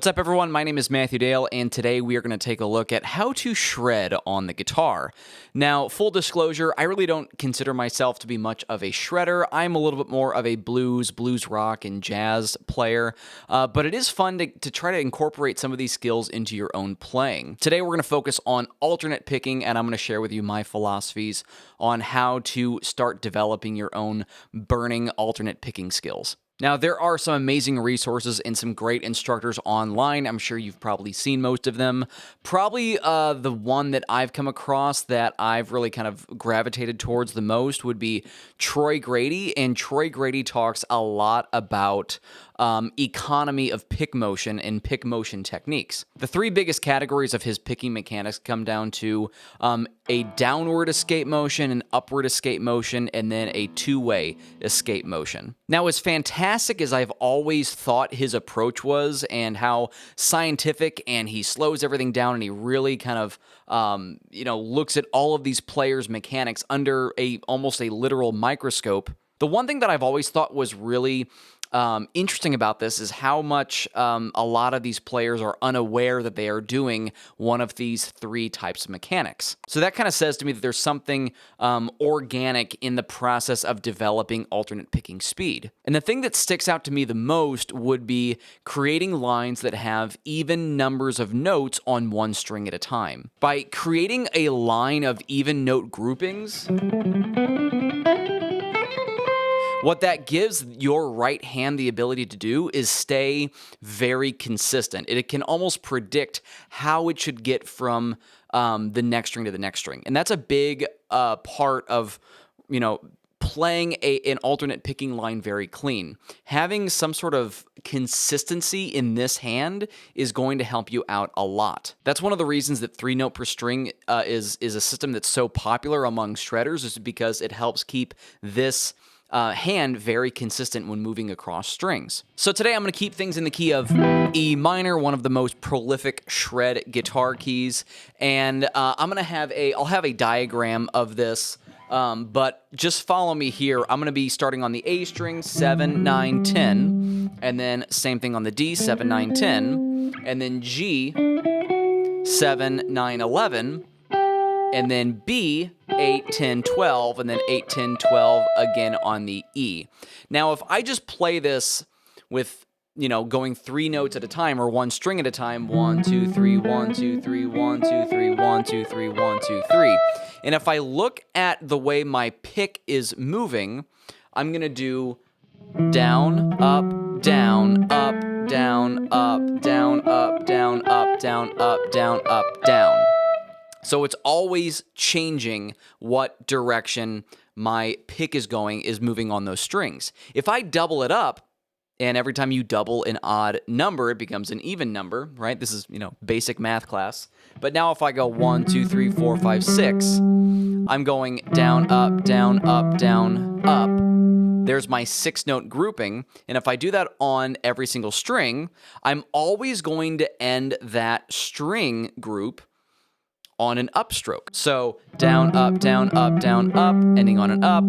What's up, everyone? My name is Matthew Dale, and today we are going to take a look at how to shred on the guitar. Now, full disclosure, I really don't consider myself to be much of a shredder. I'm a little bit more of a blues rock, and jazz player, but it is fun to try to incorporate some of these skills into your own playing. Today, we're going to focus on alternate picking, and I'm going to share with you my philosophies on how to start developing your own burning alternate picking skills. Now, there are some amazing resources and some great instructors online. I'm sure you've probably seen most of them. Probably the one that I've come across that I've really kind of gravitated towards the most would be Troy Grady, and Troy Grady talks a lot about economy of pick motion and pick motion techniques. The three biggest categories of his picking mechanics come down to a downward escape motion, an upward escape motion, and then a two-way escape motion. Now, as fantastic as I've always thought his approach was and how scientific, and he slows everything down and he really kind of looks at all of these players' mechanics under almost a literal microscope, the one thing that I've always thought was really interesting about this is how much a lot of these players are unaware that they are doing one of these three types of mechanics. So that kind of says to me that there's something organic in the process of developing alternate picking speed. And the thing that sticks out to me the most would be creating lines that have even numbers of notes on one string at a time. By creating a line of even note groupings, what that gives your right hand the ability to do is stay very consistent. It can almost predict how it should get from the next string to the next string. And that's a big part of, playing an alternate picking line very clean. Having some sort of consistency in this hand is going to help you out a lot. That's one of the reasons that 3-note per string is a system that's so popular among shredders, is because it helps keep this hand very consistent when moving across strings. So today I'm going to keep things in the key of E minor, one of the most prolific shred guitar keys, and I'll have a diagram of this, but just follow me here. I'm going to be starting on the A string, 7, 9, 10, and then same thing on the D, 7, 9, 10, and then G, 7, 9, 11, and then B, 8, 10, 12, and then 8, 10, 12 again on the E. Now, if I just play this with, going 3 notes at a time or one string at a time, 1, 2, 3, 1, 2, 3, 1, 2, 3, 1, 2, 3, 1, 2, 3. And if I look at the way my pick is moving, I'm going to do down, up, down, up, down, up, down, up, down, up, down, up, down, up, down. So it's always changing what direction my pick is moving on those strings. If I double it up, and every time you double an odd number, it becomes an even number, right? This is, basic math class. But now if I go 1, 2, 3, 4, 5, 6, I'm going down, up, down, up, down, up. There's my 6-note grouping, and if I do that on every single string, I'm always going to end that string group on an upstroke. So down, up, down, up, down, up, ending on an up,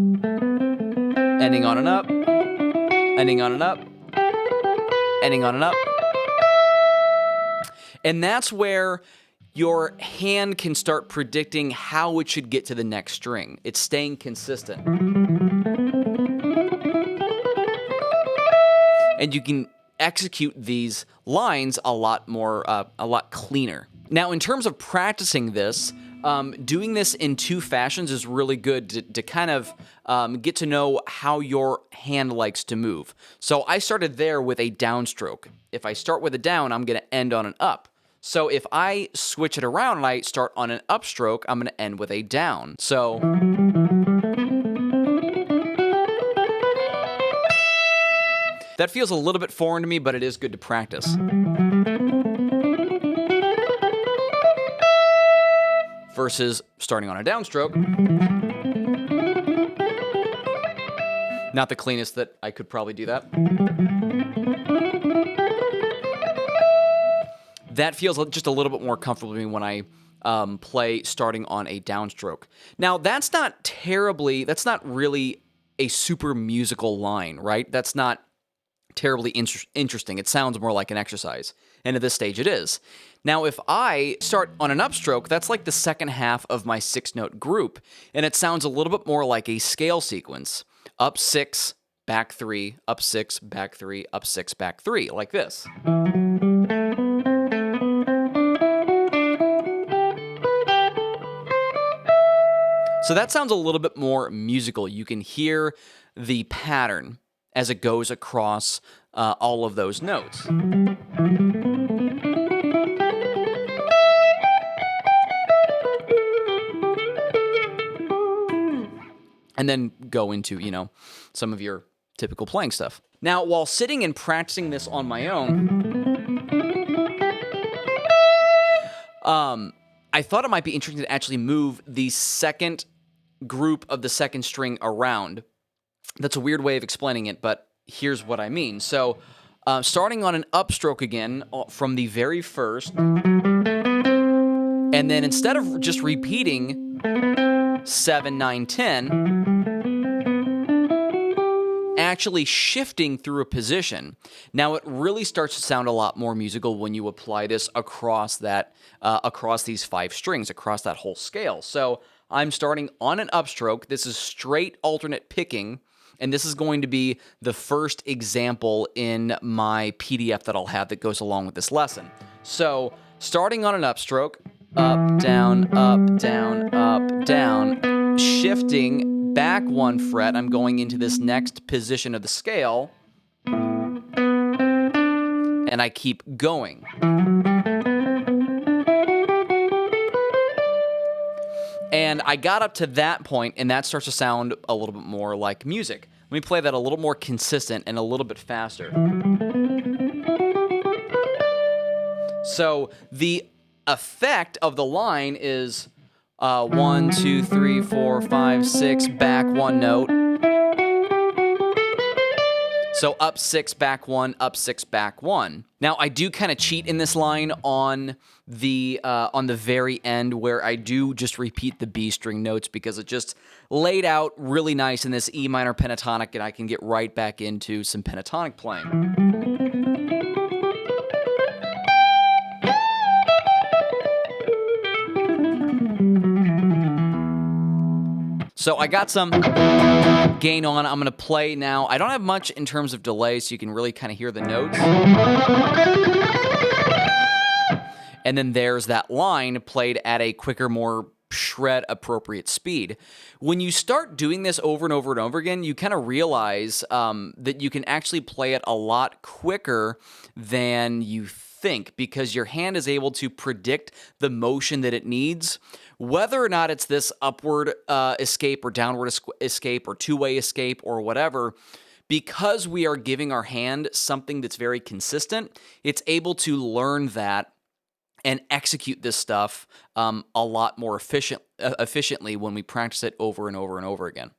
ending on an up, ending on an up, ending on an up. And that's where your hand can start predicting how it should get to the next string. It's staying consistent. And you can execute these lines a lot cleaner. Now, in terms of practicing this, doing this in two fashions is really good to kind of get to know how your hand likes to move. So I started there with a downstroke. If I start with a down, I'm going to end on an up. So if I switch it around and I start on an upstroke, I'm going to end with a down. So that feels a little bit foreign to me, but it is good to practice. Versus starting on a downstroke. Not the cleanest that I could probably do that. That feels just a little bit more comfortable to me when I play starting on a downstroke. Now, that's not really a super musical line, right? That's not terribly interesting. It sounds more like an exercise. and at this stage it is. Now, if I start on an upstroke, that's like the second half of my 6-note group, and it sounds a little bit more like a scale sequence. Up 6, back 3, up 6, back 3, up 6, back 3, like this. So that sounds a little bit more musical. You can hear the pattern as it goes across all of those notes. And then go into, some of your typical playing stuff. Now, while sitting and practicing this on my own, I thought it might be interesting to actually move the second group of the second string around. That's a weird way of explaining it, but here's what I mean. So, starting on an upstroke again from the very first, and then instead of just repeating 7, 9, 10, actually shifting through a position. Now it really starts to sound a lot more musical when you apply this across these 5 strings, across that whole scale. So I'm starting on an upstroke. This is straight alternate picking, and this is going to be the first example in my PDF that I'll have that goes along with this lesson. So starting on an upstroke, up, down, up, down, up, down, shifting back 1 fret. I'm going into this next position of the scale, and I keep going. And I got up to that point, and that starts to sound a little bit more like music. Let me play that a little more consistent and a little bit faster. So the effect of the line is 1, 2, 3, 4, 5, 6, back 1 note. So up 6, back 1, up 6, back 1. Now I do kind of cheat in this line on the very end, where I do just repeat the B string notes because it just laid out really nice in this E minor pentatonic, and I can get right back into some pentatonic playing. So I got some gain on. I'm going to play now. I don't have much in terms of delay, so you can really kind of hear the notes. And then there's that line played at a quicker, more shred-appropriate speed. When you start doing this over and over and over again, you kind of realize that you can actually play it a lot quicker than you think, because your hand is able to predict the motion that it needs, whether or not it's this upward escape or downward escape or two-way escape or whatever. Because we are giving our hand something that's very consistent, it's able to learn that and execute this stuff a lot more efficiently when we practice it over and over and over again.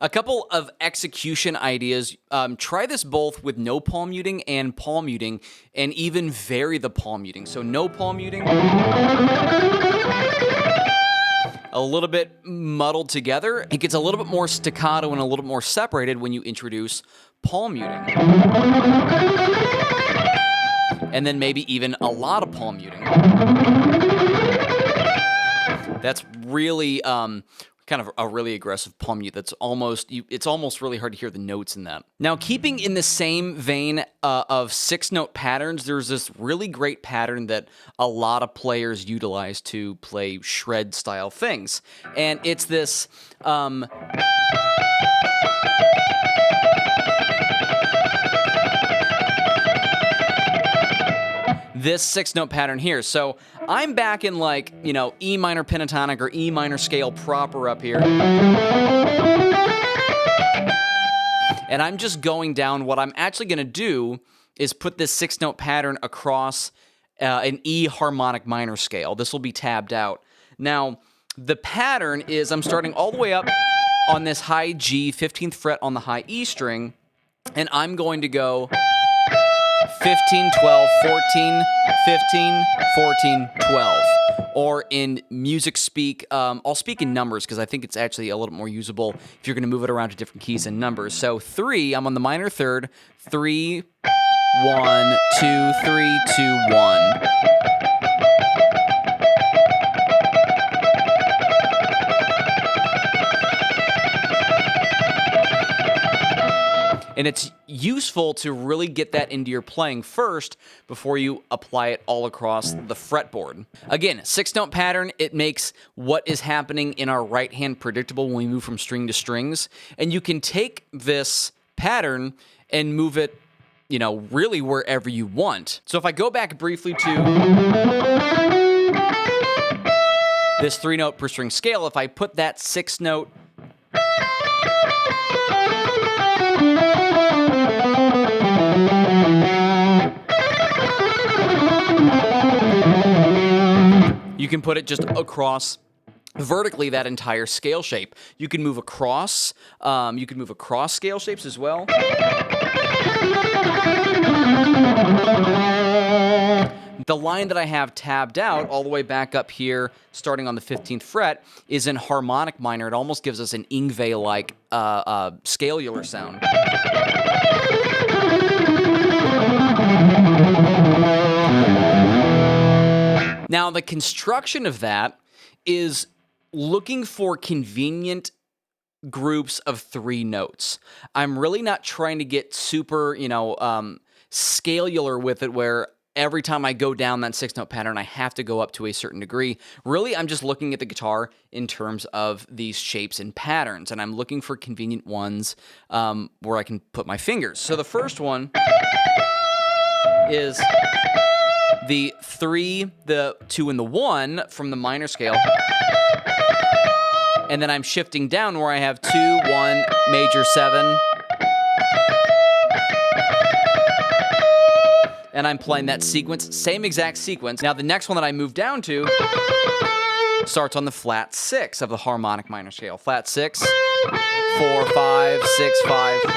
A couple of execution ideas. Try this both with no palm muting and palm muting, and even vary the palm muting. So no palm muting, a little bit muddled together. It gets a little bit more staccato and a little bit more separated when you introduce palm muting. And then maybe even a lot of palm muting. That's really kind of a really aggressive palm mute. That's it's almost really hard to hear the notes in that. Now, keeping in the same vein of 6-note patterns, there's this really great pattern that a lot of players utilize to play shred-style things. And it's this this 6-note pattern here. So I'm back in like, E minor pentatonic or E minor scale proper up here. And I'm just going down. What I'm actually going to do is put this 6-note pattern across an E harmonic minor scale. This will be tabbed out. Now, the pattern is I'm starting all the way up on this high G, 15th fret on the high E string, and I'm going to go 15, 12, 14, 15, 14, 12. or in music speak, I'll speak in numbers because I think it's actually a little more usable if you're going to move it around to different keys and numbers. So 3, I'm on the minor third, 3, 1, 2, 3, 2, 1. And it's useful to really get that into your playing first before you apply it all across the fretboard. Again, 6-note pattern, it makes what is happening in our right hand predictable when we move from string to strings. And you can take this pattern and move it, you know, really wherever you want. So if I go back briefly to this 3-note per string scale, if I put that 6-note you can put it just across vertically that entire scale shape. You can move across. You can move across scale shapes as well. The line that I have tabbed out all the way back up here, starting on the 15th fret, is in harmonic minor. It almost gives us an Yngwie-like scalular sound. Now, the construction of that is looking for convenient groups of 3 notes. I'm really not trying to get super, scalular with it where every time I go down that 6-note pattern, I have to go up to a certain degree. Really, I'm just looking at the guitar in terms of these shapes and patterns, and I'm looking for convenient ones where I can put my fingers. So the first one is the 3, the 2, and the 1 from the minor scale. And then I'm shifting down where I have 2, 1, major 7. And I'm playing that sequence, same exact sequence. Now the next one that I move down to starts on the flat 6 of the harmonic minor scale. Flat 6, 4, 5, 6, 5, 4.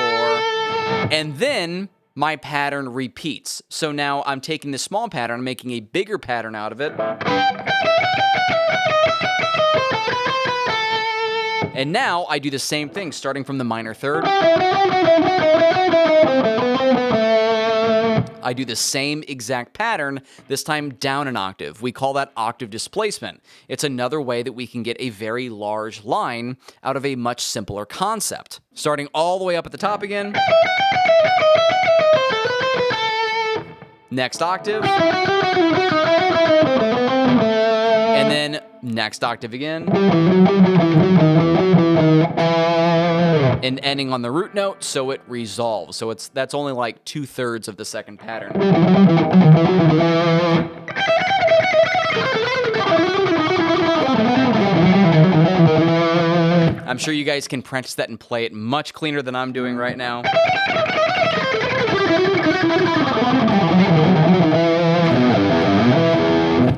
And then my pattern repeats. So now I'm taking this small pattern, I'm making a bigger pattern out of it. And now I do the same thing, starting from the minor third. I do the same exact pattern, this time down an octave. We call that octave displacement. It's another way that we can get a very large line out of a much simpler concept. Starting all the way up at the top again. Next octave. And then next octave again. And ending on the root note, so it resolves. So that's only like 2/3 of the second pattern. I'm sure you guys can practice that and play it much cleaner than I'm doing right now.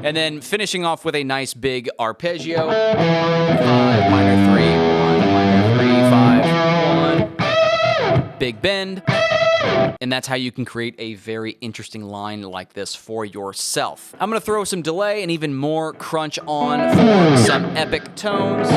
And then finishing off with a nice big arpeggio. 5, minor 3, 1, minor 3, 5, 1. Big bend. And that's how you can create a very interesting line like this for yourself. I'm going to throw some delay and even more crunch on for some epic tones.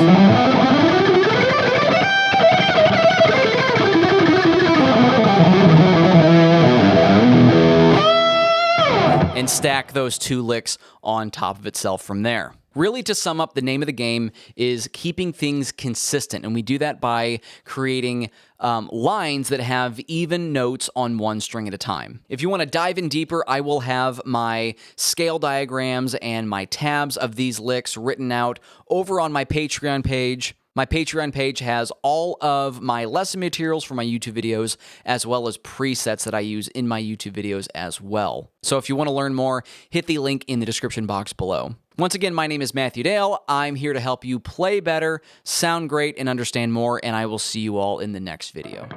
And stack those 2 licks on top of itself from there. Really, to sum up, the name of the game is keeping things consistent, and we do that by creating lines that have even notes on one string at a time. If you want to dive in deeper, I will have my scale diagrams and my tabs of these licks written out over on my Patreon page. My Patreon page has all of my lesson materials for my YouTube videos, as well as presets that I use in my YouTube videos as well. So if you want to learn more, hit the link in the description box below. Once again, my name is Matthew Dale. I'm here to help you play better, sound great, and understand more, and I will see you all in the next video.